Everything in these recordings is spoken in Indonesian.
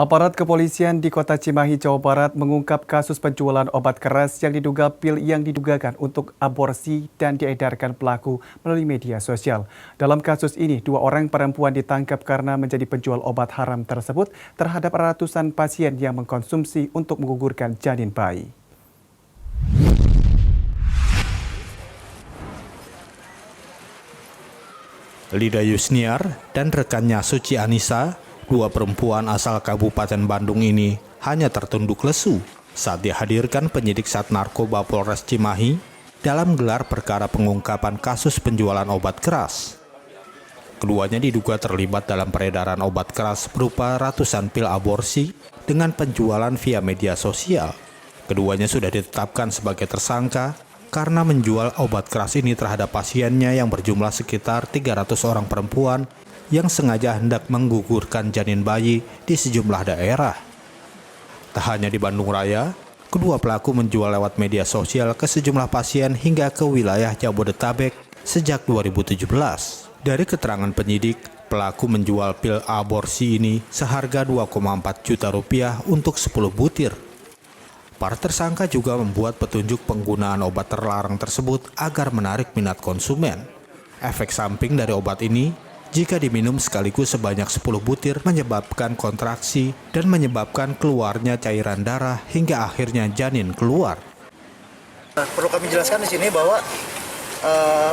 Aparat kepolisian di Kota Cimahi, Jawa Barat mengungkap kasus penjualan obat keras yang diduga pil yang didugakan untuk aborsi dan diedarkan pelaku melalui media sosial. Dalam kasus ini, 2 orang perempuan ditangkap karena menjadi penjual obat haram tersebut terhadap ratusan pasien yang mengkonsumsi untuk menggugurkan janin bayi. Lida Yusniar dan rekannya Suci Anissa, 2 perempuan asal Kabupaten Bandung ini hanya tertunduk lesu saat dihadirkan penyidik Sat Narkoba Polres Cimahi dalam gelar perkara pengungkapan kasus penjualan obat keras. Keduanya diduga terlibat dalam peredaran obat keras berupa ratusan pil aborsi dengan penjualan via media sosial. Keduanya sudah ditetapkan sebagai tersangka karena menjual obat keras ini terhadap pasiennya yang berjumlah sekitar 300 orang perempuan yang sengaja hendak menggugurkan janin bayi di sejumlah daerah. Tak hanya di Bandung Raya, kedua pelaku menjual lewat media sosial ke sejumlah pasien hingga ke wilayah Jabodetabek sejak 2017. Dari keterangan penyidik, pelaku menjual pil aborsi ini seharga 2,4 juta rupiah untuk 10 butir. Para tersangka juga membuat petunjuk penggunaan obat terlarang tersebut agar menarik minat konsumen. Efek samping dari obat ini, jika diminum sekaligus sebanyak 10 butir, menyebabkan kontraksi dan menyebabkan keluarnya cairan darah hingga akhirnya janin keluar. Perlu kami jelaskan di sini bahwa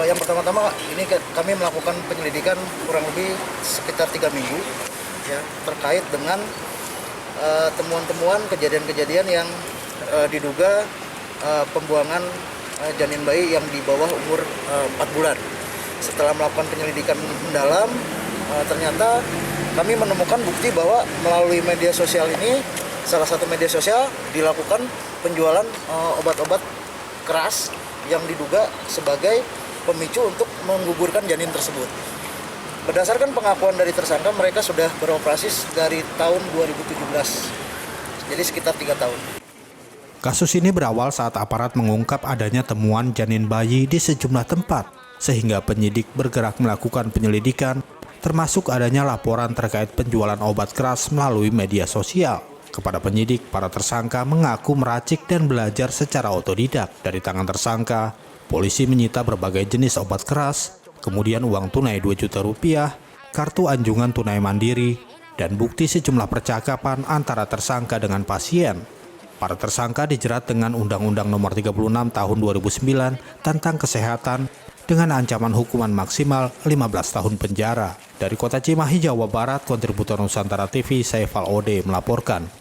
yang pertama-tama ini kami melakukan penyelidikan kurang lebih sekitar 3 minggu ya, terkait dengan temuan-temuan kejadian-kejadian yang diduga pembuangan janin bayi yang di bawah umur 4 bulan. Setelah melakukan penyelidikan mendalam, ternyata kami menemukan bukti bahwa melalui media sosial ini, salah satu media sosial dilakukan penjualan obat-obat keras yang diduga sebagai pemicu untuk menggugurkan janin tersebut. Berdasarkan pengakuan dari tersangka, mereka sudah beroperasi dari tahun 2017, jadi sekitar 3 tahun. Kasus ini berawal saat aparat mengungkap adanya temuan janin bayi di sejumlah tempat, sehingga penyidik bergerak melakukan penyelidikan, termasuk adanya laporan terkait penjualan obat keras melalui media sosial. Kepada penyidik, para tersangka mengaku meracik dan belajar secara otodidak. Dari tangan tersangka, polisi menyita berbagai jenis obat keras, kemudian uang tunai 2 juta rupiah, kartu anjungan tunai mandiri, dan bukti sejumlah percakapan antara tersangka dengan pasien. Para tersangka dijerat dengan Undang-Undang Nomor 36 Tahun 2009 tentang kesehatan dengan ancaman hukuman maksimal 15 tahun penjara. Dari Kota Cimahi, Jawa Barat, kontributor Nusantara TV, saya Val Ode melaporkan.